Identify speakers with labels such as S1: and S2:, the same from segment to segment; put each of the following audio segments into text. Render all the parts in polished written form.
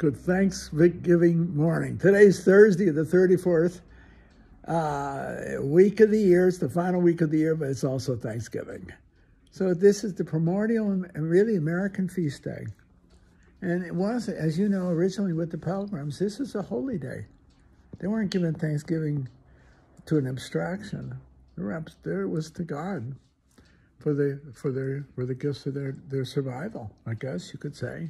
S1: Good Thanksgiving morning. Today's Thursday, the 34th week of the year. It's the final week of the year, but it's also Thanksgiving. So this is the primordial and really American feast day. And it was, as you know, originally with the Pilgrims, this is a holy day. They weren't giving Thanksgiving to an abstraction. It was to God for the gifts of their survival, I guess you could say.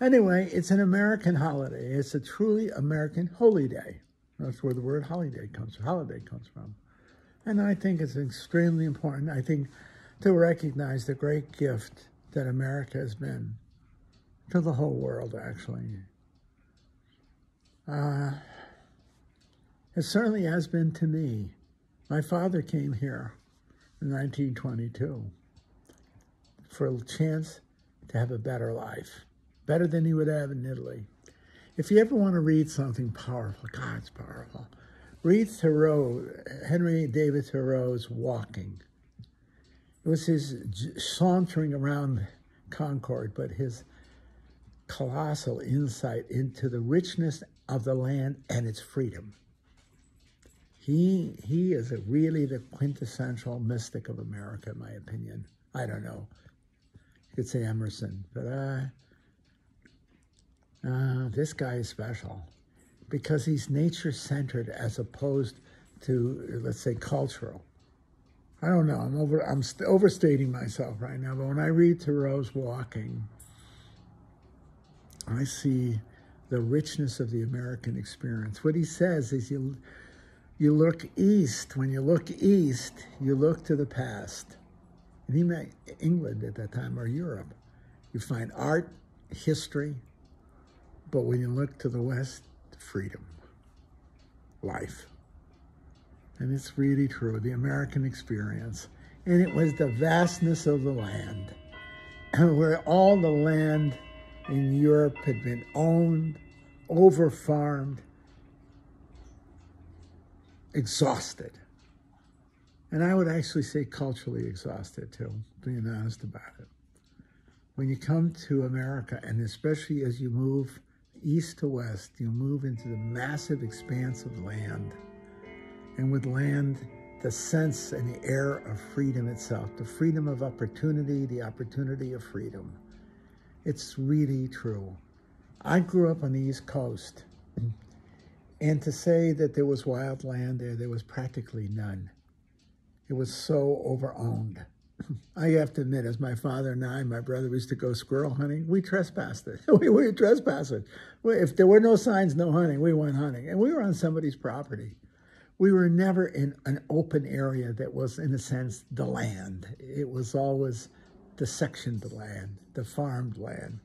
S1: Anyway, it's an American holiday. It's a truly American holy day. That's where the word holiday comes from. And I think it's extremely important, I think, to recognize the great gift that America has been to the whole world, actually. It certainly has been to me. My father came here in 1922 for a chance to have a better life. Better than he would have in Italy. If you ever want to read something powerful, God's powerful, read Thoreau, Henry David Thoreau's Walking. It was his sauntering around Concord, but his colossal insight into the richness of the land and its freedom. He is really the quintessential mystic of America, in my opinion. I don't know. You could say Emerson, but this guy is special because he's nature-centered as opposed to, let's say, cultural. I don't know. I'm overstating myself right now, but when I read Thoreau's Walking, I see the richness of the American experience. What he says is you look east. When you look east, you look to the past. And he meant England at that time, or Europe. You find art, history, but when you look to the west, freedom, life. And it's really true, the American experience. And it was the vastness of the land, where all the land in Europe had been owned, over-farmed, exhausted. And I would actually say culturally exhausted too, being honest about it. When you come to America, and especially as you move east to west, you move into the massive expanse of land. And with land, the sense and the air of freedom itself, the freedom of opportunity, the opportunity of freedom. It's really true. I grew up on the East Coast, and to say that there was wild land there was practically none. It was so over-owned. I have to admit, as my father and I, my brother used to go squirrel hunting, we trespassed it. we trespassed it. If there were no signs, no hunting, we went hunting. And we were on somebody's property. We were never in an open area that was, in a sense, the land. It was always the sectioned land, the farmed land,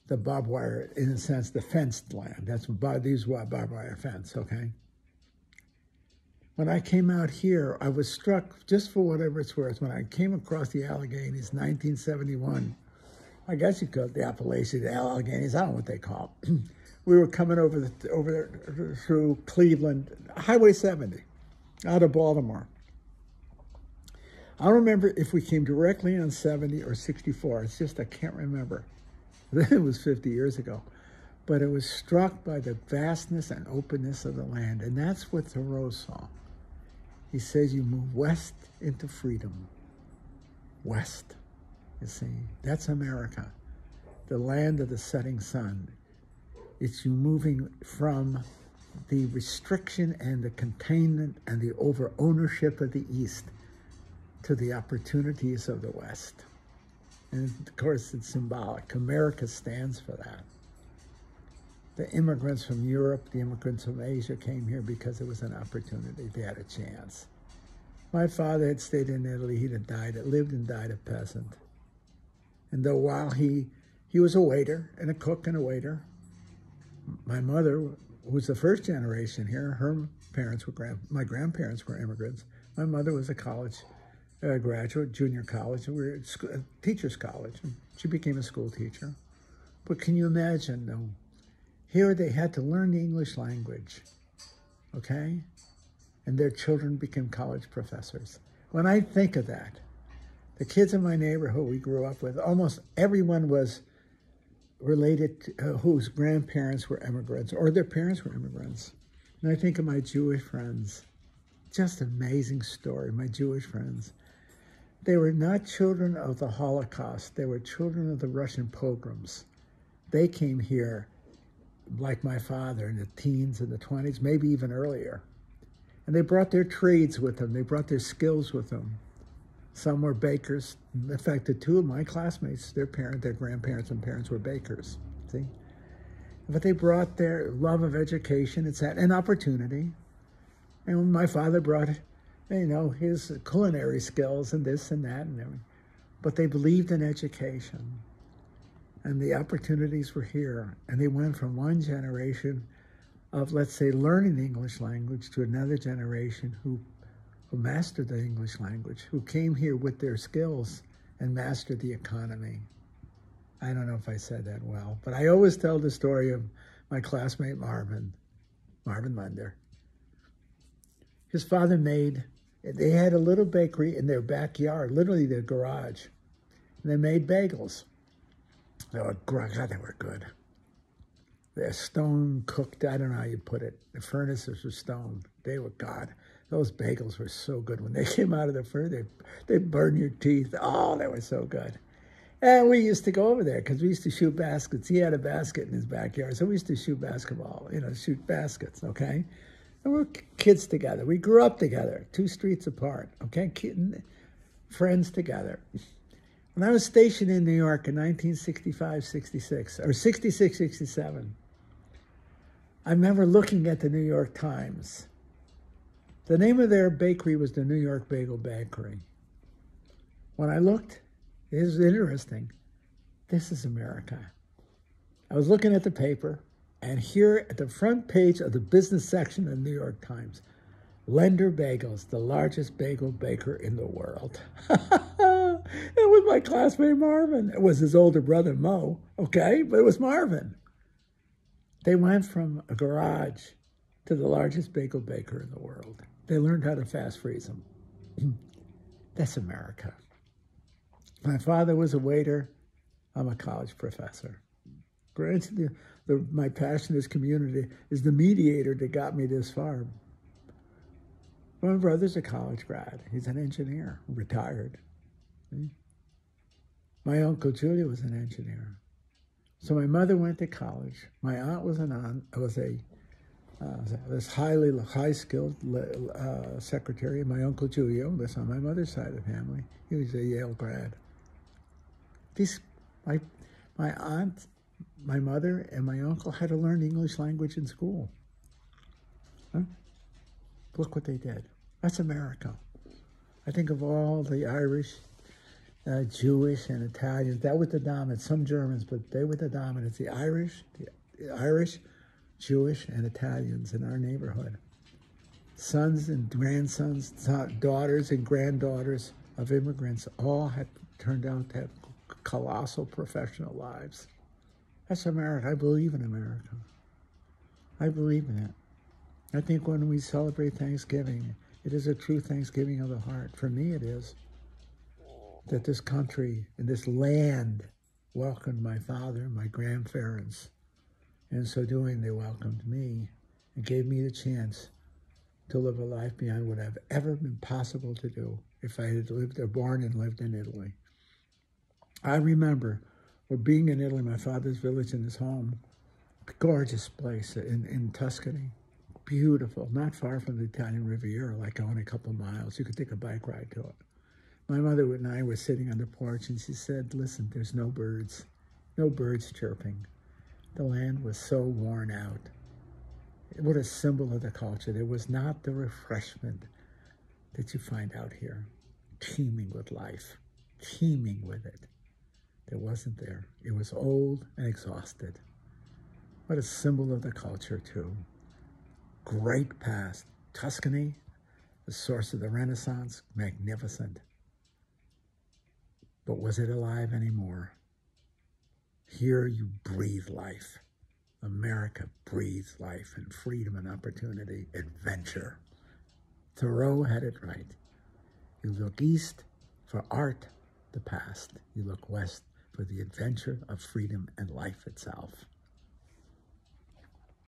S1: the barbed wire, in a sense, the fenced land. These were barbed wire fence, okay? When I came out here, I was struck, just for whatever it's worth, when I came across the Alleghenies, 1971. I guess you call it the Appalachians, the Alleghenies, I don't know what they call it. We were coming over through Cleveland, Highway 70, out of Baltimore. I don't remember if we came directly on 70 or 64. It's just I can't remember. It was 50 years ago. But it was struck by the vastness and openness of the land. And that's what Thoreau saw. He says you move west into freedom. West, you see. That's America, the land of the setting sun. It's you moving from the restriction and the containment and the over-ownership of the East to the opportunities of the West. And of course, it's symbolic. America stands for that. The immigrants from Europe, the immigrants from Asia came here because it was an opportunity. They had a chance. My father had stayed in Italy. He'd have lived and died a peasant. And though while he was a waiter and a cook and a waiter, my mother, who was the first generation here, her parents were, my grandparents were immigrants. My mother was a college graduate, junior college, and we were at teacher's college. And she became a school teacher. But can you imagine, though? Here they had to learn the English language, okay? And their children became college professors. When I think of that, the kids in my neighborhood we grew up with, almost everyone was related to, whose grandparents were immigrants or their parents were immigrants. And I think of my Jewish friends. Just amazing story, my Jewish friends. They were not children of the Holocaust. They were children of the Russian pogroms. They came here, like my father, in the teens and the 20s, maybe even earlier. And they brought their trades with them. They brought their skills with them. Some were bakers. In fact, the two of my classmates, their grandparents and parents were bakers, see? But they brought their love of education and opportunity. And my father brought, his culinary skills and this and that and everything. But they believed in education. And the opportunities were here. And they went from one generation of, let's say, learning the English language to another generation who mastered the English language, who came here with their skills and mastered the economy. I don't know if I said that well, but I always tell the story of my classmate Marvin Lender. His father they had a little bakery in their backyard, literally their garage. And they made bagels. God, they were good. They're stone cooked, I don't know how you put it. The furnaces were stone. They were, God, those bagels were so good. When they came out of the furnace, they burn your teeth. Oh, they were so good. And we used to go over there because we used to shoot baskets. He had a basket in his backyard, so we used to shoot basketball, shoot baskets, okay? And we were kids together. We grew up together, 2 streets apart, okay? Friends together. When I was stationed in New York in 1965, 66, or 66, 67, I remember looking at the New York Times. The name of their bakery was the New York Bagel Bakery. When I looked, it was interesting. This is America. I was looking at the paper, and here at the front page of the business section of the New York Times, Lender Bagels, the largest bagel baker in the world. It was my classmate Marvin. It was his older brother Mo, okay? But it was Marvin. They went from a garage to the largest bagel baker in the world. They learned how to fast freeze them. That's America. My father was a waiter. I'm a college professor. Granted, my passion in this community is the mediator that got me this far. My brother's a college grad. He's an engineer, retired. My Uncle Julia was an engineer. So my mother went to college. My aunt was this high-skilled secretary. My Uncle Julio, that's on my mother's side of the family. He was a Yale grad. My aunt, my mother, and my uncle had to learn the English language in school. Huh? Look what they did. That's America. I think of all the Irish, Jewish, and Italians. That was the dominant. Some Germans, but they were the dominant. The Irish, Jewish, and Italians in our neighborhood. Sons and grandsons, daughters and granddaughters of immigrants all had turned out to have colossal professional lives. That's America. I believe in America. I believe in it. I think when we celebrate Thanksgiving, it is a true Thanksgiving of the heart. For me, it is. That this country and this land welcomed my father and my grandparents. And in so doing, they welcomed me and gave me the chance to live a life beyond what I've ever been possible to do if I had lived or born and lived in Italy. I remember being in Italy, my father's village and his home, gorgeous place in Tuscany, beautiful, not far from the Italian Riviera, like only a couple of miles. You could take a bike ride to it. My mother and I were sitting on the porch, and she said, listen, there's no birds chirping. The land was so worn out. What a symbol of the culture. There was not the refreshment that you find out here, teeming with life, teeming with it. There wasn't there. It was old and exhausted. What a symbol of the culture, too. Great past. Tuscany, the source of the Renaissance, magnificent. But was it alive anymore? Here you breathe life. America breathes life and freedom and opportunity, adventure. Thoreau had it right. You look east for art, the past. You look west for the adventure of freedom and life itself.